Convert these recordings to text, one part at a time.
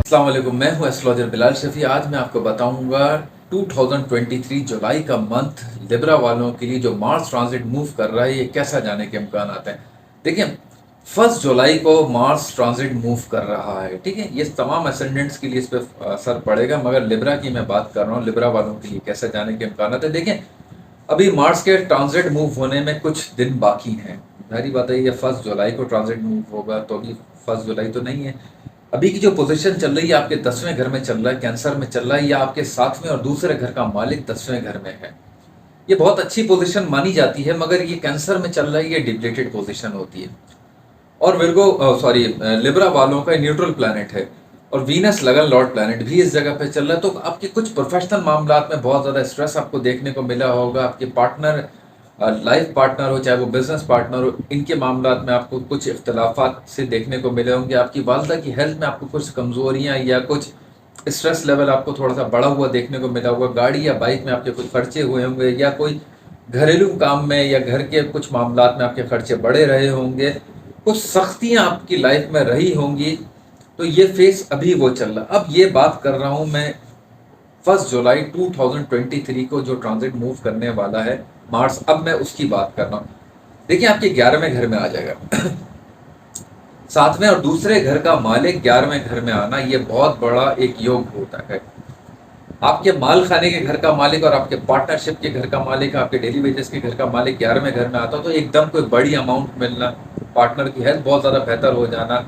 अस्सलाम वालेकुम, मैं हूं एस्ट्रोलॉजर बिलाल शफी। आज मैं आपको बताऊंगा 2023 जुलाई का मंथ लिब्रा वालों के लिए जो मार्स ट्रांजिट मूव कर रहा है ये कैसा जाने के इम्कान आते हैं। देखिए, 1 जुलाई को मार्स ट्रांजिट मूव कर रहा है, ठीक है। ये तमाम असेंडेंट्स के लिए इस पर असर पड़ेगा, मगर लिब्रा की मैं बात कर रहा हूँ। लिब्रा वालों के लिए कैसे जाने के इम्कान आते हैं, देखिए अभी मार्स के ट्रांजिट मूव होने में कुछ दिन बाकी हैं। जाहिर बात है, ये 1 जुलाई को ट्रांजिट मूव होगा, तो अभी 1 जुलाई तो नहीं है। अभी की जो पोजीशन चल रही है, आपके 10वें घर में चल रहा है, कैंसर में चल रहा है, या आपके 7वें और दूसरे घर का मालिक 10वें घर में है। ये बहुत अच्छी पोजीशन मानी जाती है, मगर ये कैंसर में चल रहा है, ये डिप्लीटेड पोजीशन होती है। और लिब्रा वालों का न्यूट्रल प्लैनेट है, और वीनस लगन लॉर्ड प्लैनेट भी इस जगह पे चल रहा है। तो आपके कुछ प्रोफेशनल मामलात में बहुत ज़्यादा स्ट्रेस आपको देखने को मिला होगा। आपके पार्टनर, लाइफ पार्टनर हो चाहे वो बिजनेस पार्टनर हो, इनके मामलात में आपको कुछ इख्तलाफात से देखने को मिले होंगे। आपकी वालदा की हेल्थ में आपको कुछ कमज़ोरियाँ या कुछ स्ट्रेस लेवल आपको थोड़ा सा बढ़ा हुआ देखने को मिला होगा। गाड़ी या बाइक में आपके कुछ खर्चे हुए होंगे, या कोई घरेलू काम में या घर के कुछ मामलात में आपके खर्चे बढ़े रहे होंगे। कुछ सख्तियाँ आपकी लाइफ में रही होंगी। तो ये फेस अभी वो चल रहा। अब ये बात कर रहा हूँ मैं 1 जुलाई 2023 को जो ट्रांजिट मूव करने वाला है मार्स, अब मैं उसकी बात कर रहा हूँ। देखिए, आपके 11वें घर में आ जाएगा। 7वें और दूसरे घर का मालिक 11वें घर में आना, ये बहुत बड़ा एक योग होता है। आपके माल खाने के घर का मालिक और आपके पार्टनरशिप के घर का मालिक, आपके डेली वेजेस के घर का मालिक 11वें घर में आता, तो एकदम कोई बड़ी अमाउंट मिलना, पार्टनर की हेल्थ बहुत ज़्यादा बेहतर हो जाना,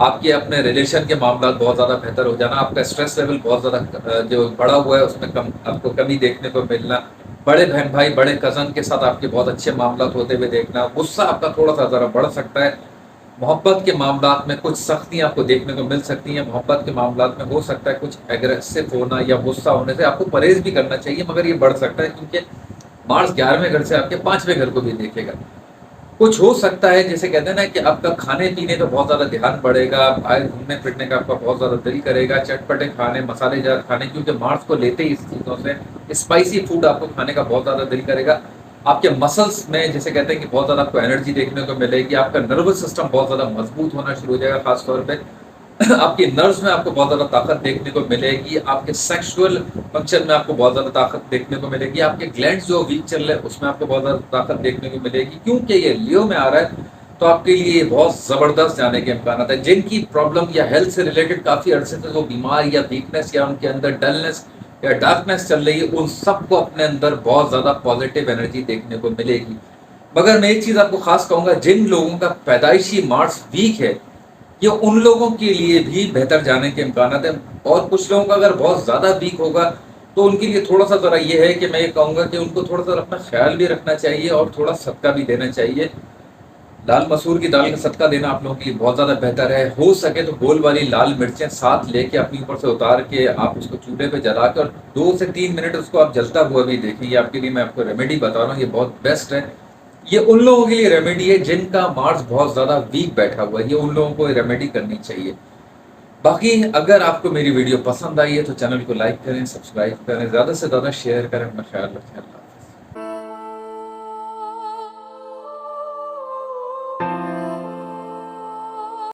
आपके अपने रिलेशन के मामला बहुत ज़्यादा बेहतर हो जाना, आपका स्ट्रेस लेवल बहुत ज़्यादा जो बढ़ा हुआ है उसमें आपको कमी देखने को मिलना, बड़े बहन भाई बड़े कज़न के साथ आपके बहुत अच्छे मामला होते हुए देखना, गुस्सा आपका थोड़ा सा ज़रा बढ़ सकता है। मोहब्बत के मामलात में कुछ सख्तियाँ आपको देखने को मिल सकती हैं। मोहब्बत के मामलात में हो सकता है कुछ एग्रेसिव होना या गुस्सा होने से आपको परहेज भी करना चाहिए, मगर ये बढ़ सकता है क्योंकि मार्स 11वें घर से आपके 5वें घर को भी देखेगा। कुछ हो सकता है, जैसे कहते हैं ना कि आपका खाने पीने पे बहुत ज़्यादा ध्यान बढ़ेगा, बाहर घूमने फिरने का आपका बहुत ज़्यादा दिल करेगा, चटपटे खाने, मसालेदार खाने, क्योंकि मार्स को लेते ही इस चीज़ों से स्पाइसी फूड आपको खाने का बहुत ज़्यादा दिल करेगा। आपके मसल्स में जैसे कहते हैं कि बहुत ज़्यादा आपको एनर्जी देखने को मिलेगी। आपका नर्वस सिस्टम बहुत ज़्यादा मजबूत होना शुरू हो जाएगा, खासतौर पे आपकी नर्व्स में आपको बहुत ज़्यादा ताकत देखने को मिलेगी। आपके सेक्सुअल फंक्शन में आपको बहुत ज़्यादा ताकत देखने को मिलेगी। आपके ग्लैंड्स जो वीक चल रहे हैं उसमें आपको बहुत ज़्यादा ताकत देखने को मिलेगी, क्योंकि ये लियो में आ रहा है। तो आपके लिए ये बहुत ज़बरदस्त जाने के इम्कान है। जिनकी प्रॉब्लम या हेल्थ से रिलेटेड काफ़ी अरसे से जो बीमार या वीकनेस या उनके अंदर डलनेस या डार्कनेस चल रही है, उन सबको अपने अंदर बहुत ज़्यादा पॉजिटिव एनर्जी देखने को मिलेगी। मगर मैं एक चीज़ आपको खास कहूँगा, जिन लोगों का पैदाइशी मार्स वीक है, ये उन लोगों के लिए भी बेहतर जाने के इम्कान है। और कुछ लोगों का अगर बहुत ज़्यादा वीक होगा तो उनके लिए थोड़ा सा ज़रा ये है कि मैं ये कहूँगा कि उनको थोड़ा सा अपना ख्याल भी रखना चाहिए और थोड़ा सदका भी देना चाहिए। लाल मसूर की दाल का सदका देना आप लोगों के लिए बहुत ज़्यादा बेहतर है। हो सके तो गोल वाली लाल मिर्चें साथ लेके अपने ऊपर से उतार के आप उसको चूल्हे पे जला के और 2 से 3 मिनट उसको आप जलता हुआ भी देखें। ये आपके लिए मैं आपको रेमेडी बता रहा हूँ, ये बहुत बेस्ट है। ये उन लोगों के लिए रेमेडी है जिनका मार्स बहुत ज़्यादा वीक बैठा हुआ है, ये उन लोगों को रेमेडी करनी चाहिए। बाकी अगर आपको मेरी वीडियो पसंद आई है तो चैनल को लाइक करें, सब्सक्राइब करें, ज़्यादा से ज़्यादा शेयर करें। अपना ख्याल रखें।